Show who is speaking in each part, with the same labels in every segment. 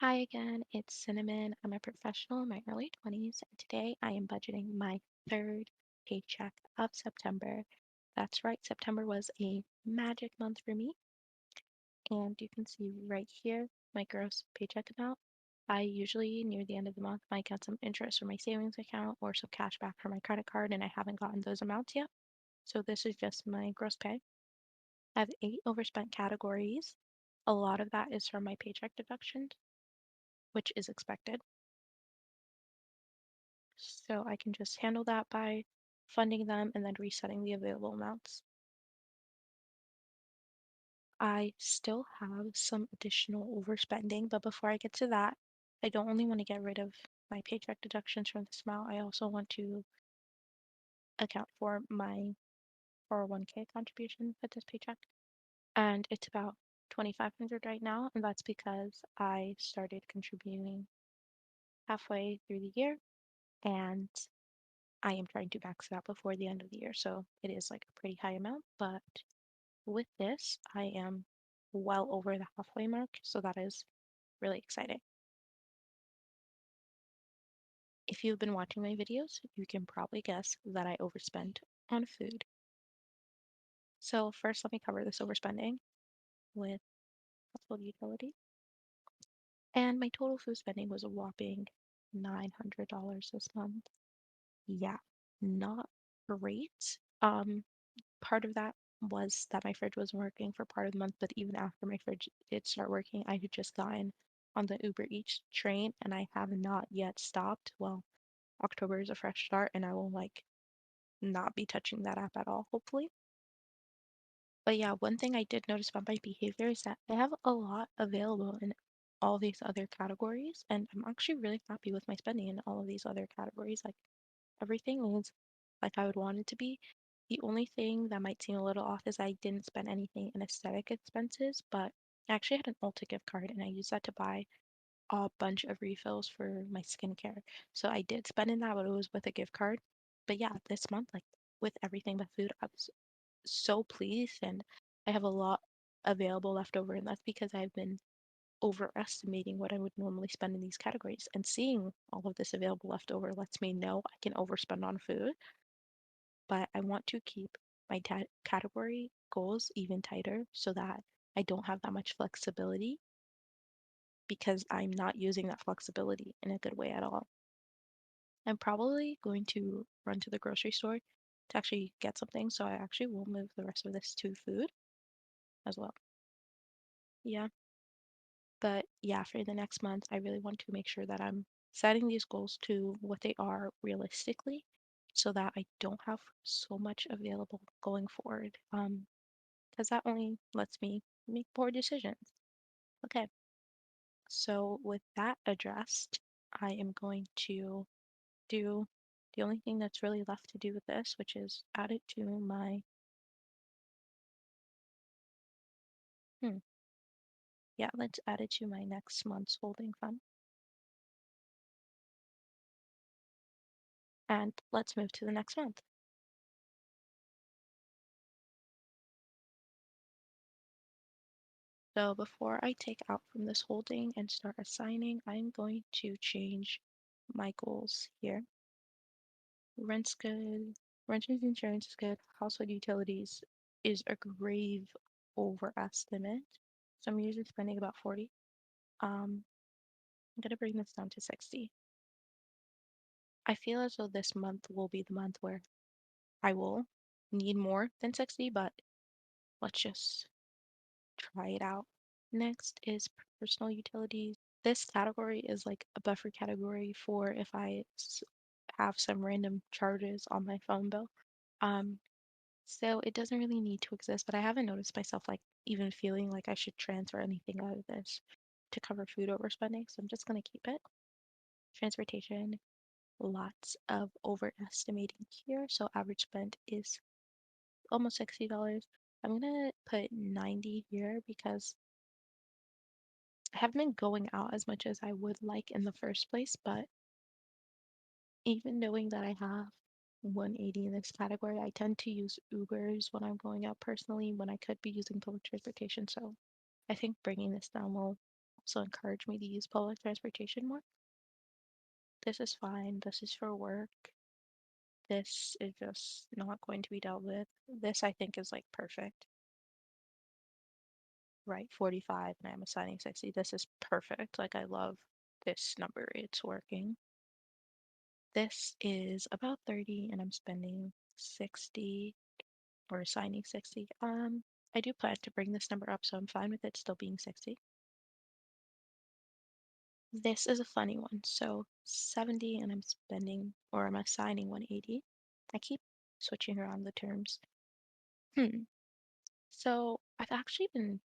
Speaker 1: Hi again, it's Cinnamon. I'm a professional in my early 20s, and today I am budgeting my third paycheck of September. That's right, September was a magic month for me, and you can see right here my gross paycheck amount. I usually, near the end of the month, might get some interest from my savings account or some cash back from my credit card, and I haven't gotten those amounts yet. So this is just my gross pay. I have 8 overspent categories. A lot of that is from my paycheck deductions, which is expected. So I can just handle that by funding them and then resetting the available amounts. I still have some additional overspending, but before I get to that, I don't only want to get rid of my paycheck deductions from this amount, I also want to account for my 401k contribution with this paycheck. And it's about 2,500 right now, and that's because I started contributing halfway through the year and I am trying to max it out before the end of the year. So it is like a pretty high amount, but with this, I am well over the halfway mark, so that is really exciting. If you've been watching my videos, you can probably guess that I overspend on food. So first, let me cover this overspending with household utilities. And my total food spending was a whopping $900 this month. Yeah, not great. Part of that was that my fridge wasn't working for part of the month, but even after my fridge did start working, I had just gotten on the Uber Eats train and I have not yet stopped. Well, October is a fresh start and I will not be touching that app at all, hopefully. But yeah, one thing I did notice about my behavior is that I have a lot available in all these other categories, and I'm actually really happy with my spending in all of these other categories. Like everything is like I would want it to be. The only thing that might seem a little off is I didn't spend anything in aesthetic expenses, but I actually had an Ulta gift card and I used that to buy a bunch of refills for my skincare. So I did spend in that, but it was with a gift card. But yeah, this month, like with everything but food, I was so pleased and I have a lot available left over, and that's because I've been overestimating what I would normally spend in these categories. And seeing all of this available left over lets me know I can overspend on food, but I want to keep my category goals even tighter so that I don't have that much flexibility because I'm not using that flexibility in a good way at all. I'm probably going to run to the grocery store to actually get something, so I actually will move the rest of this to food as well. Yeah, but yeah, for the next month, I really want to make sure that I'm setting these goals to what they are realistically so that I don't have so much available going forward. Because that only lets me make poor decisions. Okay, so with that addressed, I am going to do the only thing that's really left to do with this, which is add it to my, hmm, yeah, let's add it to my next month's holding fund. And let's move to the next month. So before I take out from this holding and start assigning, I'm going to change my goals here. Rent's good. Renter's insurance is good. Household utilities is a grave overestimate. So I'm usually spending about 40. I'm gonna bring this down to 60. I feel as though this month will be the month where I will need more than 60, but let's just try it out. Next is personal utilities. This category is like a buffer category for if I have some random charges on my phone bill. Um, so it doesn't really need to exist, but I haven't noticed myself like even feeling like I should transfer anything out of this to cover food overspending, so I'm just gonna keep it. Transportation, lots of overestimating here, so average spend is almost $60. I'm gonna put 90 here because I haven't been going out as much as I would like in the first place, but even knowing that I have 180 in this category, I tend to use Ubers when I'm going out personally when I could be using public transportation. So I think bringing this down will also encourage me to use public transportation more. This is fine. This is for work. This is just not going to be dealt with. This I think is like perfect. Right, 45 and I'm assigning 60. This is perfect. Like I love this number. It's working. This is about 30 and I'm spending 60 or assigning 60. I do plan to bring this number up, so I'm fine with it still being 60. This is a funny one. So 70 and I'm spending or I'm assigning 180. I keep switching around the terms. So I've actually been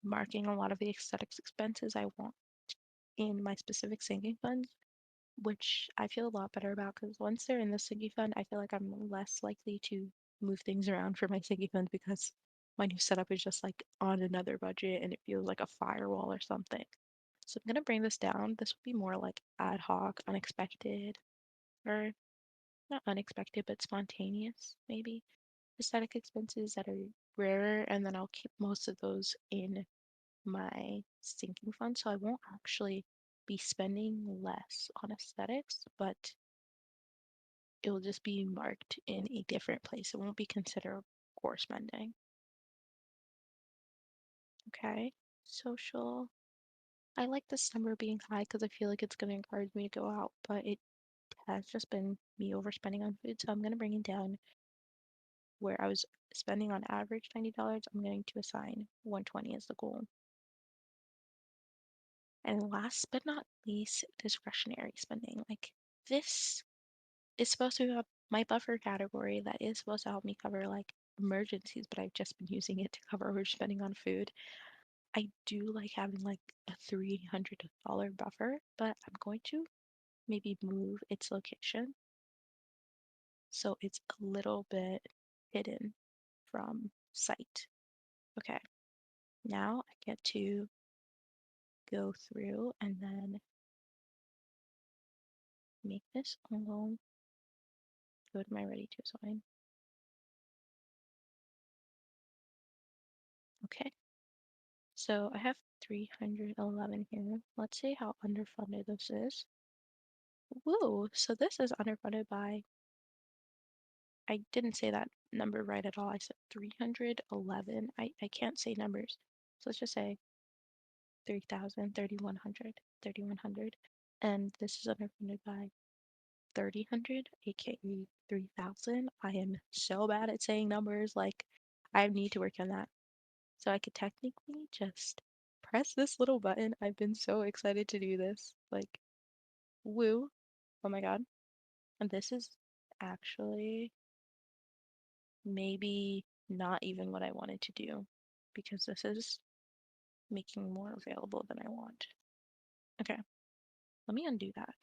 Speaker 1: marking a lot of the aesthetics expenses I want in my specific sinking funds, which I feel a lot better about because once they're in the sinking fund, I feel like I'm less likely to move things around for my sinking fund because my new setup is just like on another budget and it feels like a firewall or something. So I'm gonna bring this down. This will be more like ad hoc, unexpected, or not unexpected, but spontaneous, maybe. Aesthetic expenses that are rarer, and then I'll keep most of those in my sinking fund. So I won't actually be spending less on aesthetics, but it will just be marked in a different place. It won't be considered core spending. Okay. Social. I like this number being high because I feel like it's going to encourage me to go out, but it has just been me overspending on food. So I'm going to bring it down where I was spending on average $90. I'm going to assign 120 as the goal. And last but not least, discretionary spending. Like this is supposed to have my buffer category that is supposed to help me cover like emergencies, but I've just been using it to cover overspending on food. I do like having like a $300 buffer, but I'm going to maybe move its location so it's a little bit hidden from sight. Okay, now I get to go through and then make this all go to my ready to assign. Okay, so I have 311 here. Let's see how underfunded this is. Whoa, so this is underfunded by, I didn't say that number right at all. I said 311. I can't say numbers. So let's just say 3,000, 3,100, 3,100. And this is underfunded by 3,000, aka 3,000. I am so bad at saying numbers. Like, I need to work on that. So I could technically just press this little button. I've been so excited to do this. Like, woo. Oh my god. And this is actually maybe not even what I wanted to do because this is making more available than I want. Okay, let me undo that.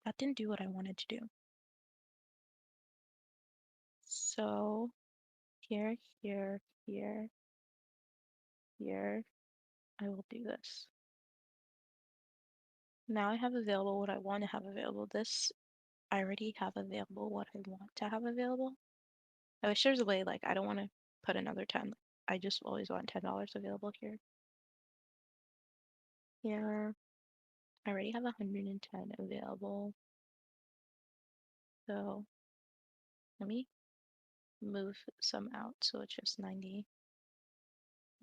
Speaker 1: That didn't do what I wanted to do. So here, here, here, here, I will do this. Now I have available what I want to have available. This, I already have available what I want to have available. I wish there's a way, like, I don't want to put another 10. I just always want $10 available here. Here, I already have 110 available. So let me move some out so it's just 90.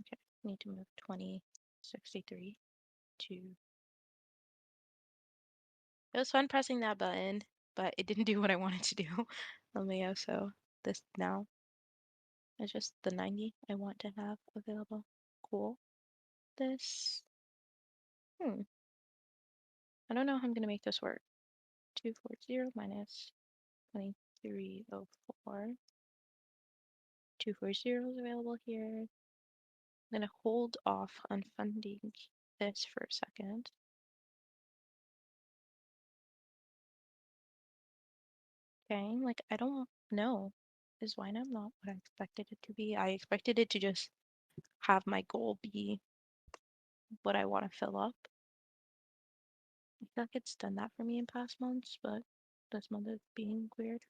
Speaker 1: Okay, need to move 20, 63 to. It was fun pressing that button, but it didn't do what I wanted to do. Let me also this now. It's just the 90 I want to have available. Cool. This, I don't know how I'm gonna make this work. 240 minus 2304. 240 is available here. I'm gonna hold off on funding this for a second. Okay, like I don't know. Is YNAB not what I expected it to be? I expected it to just have my goal be what I want to fill up. I feel like it's done that for me in past months, but this month is being weird.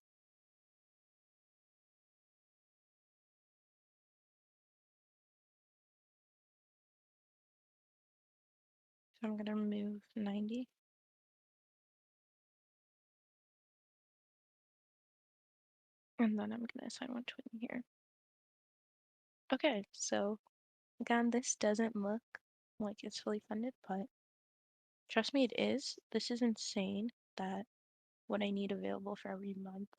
Speaker 1: So I'm gonna remove 90. And then I'm gonna assign 120 here. Okay, so again, this doesn't look like it's fully funded, but trust me, it is. This is insane that what I need available for every month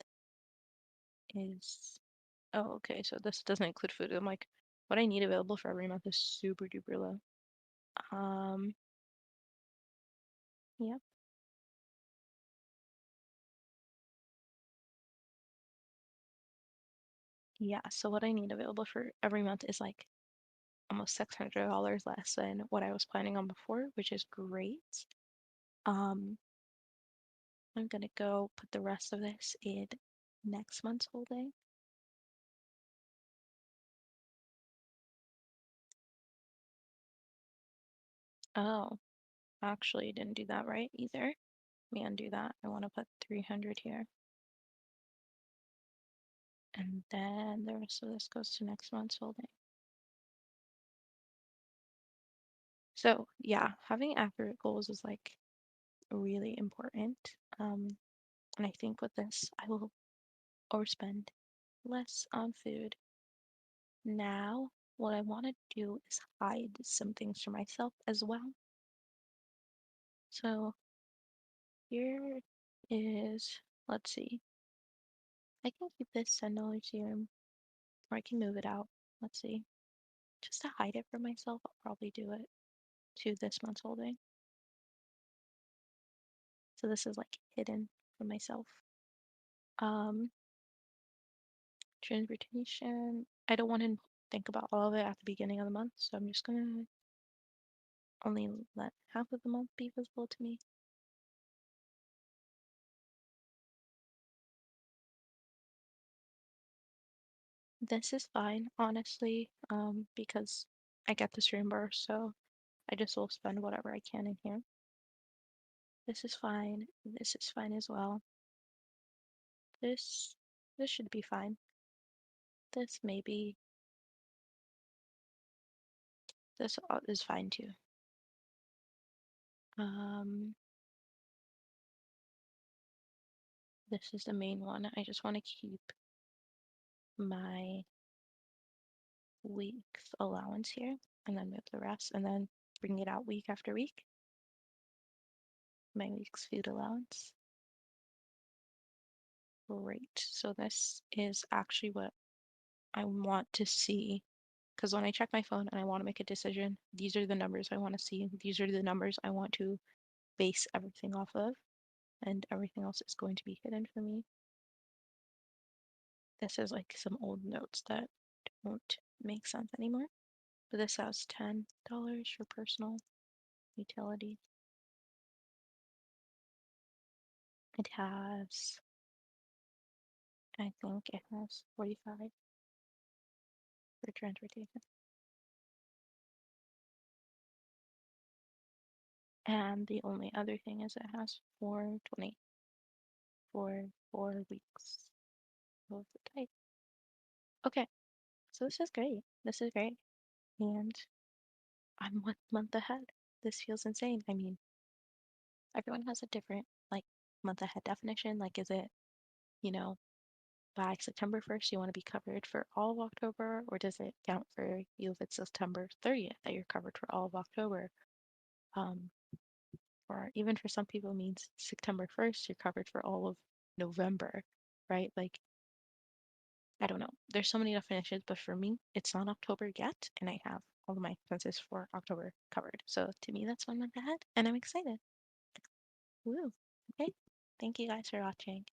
Speaker 1: is, oh, okay, so this doesn't include food. I'm like, what I need available for every month is super duper low. Um, yeah, yeah. So what I need available for every month is like almost $600 less than what I was planning on before, which is great. Um, I'm gonna go put the rest of this in next month's holding. Oh, actually didn't do that right either. Let me undo that. I want to put 300 here. And then the rest of this goes to next month's holding. So yeah, having accurate goals is like really important. And I think with this, I will overspend less on food. Now, what I want to do is hide some things for myself as well. So here is, let's see, I can keep this $10 here, or I can move it out. Let's see. Just to hide it from myself, I'll probably do it to this month's holding. So this is like hidden from myself. Um, Transportation. I don't want to think about all of it at the beginning of the month, so I'm just gonna only let half of the month be visible to me. This is fine, honestly, because I get this reimbursed, so I just will spend whatever I can in here. This is fine. This is fine as well. This this should be fine. This maybe this is fine too. Um, this is the main one. I just want to keep my week's allowance here and then move the rest and then bring it out week after week. My week's food allowance. Great. So this is actually what I want to see because when I check my phone and I want to make a decision, these are the numbers I want to see. These are the numbers I want to base everything off of, and everything else is going to be hidden for me. This is like some old notes that don't make sense anymore. But this has $10 for personal utility. It has, I think it has 45 for transportation. And the only other thing is it has 420 for 4 weeks of the type. Okay, so this is great. This is great. And I'm 1 month ahead. This feels insane. I mean, everyone has a different like month ahead definition. Like, is it, you know, by September 1st you want to be covered for all of October, or does it count for you if it's September 30th that you're covered for all of October? Um, or even for some people means September 1st you're covered for all of November, right? Like, I don't know. There's so many definitions, but for me, it's not October yet, and I have all of my expenses for October covered. So to me, that's 1 month ahead, and I'm excited. Woo. Okay. Thank you guys for watching.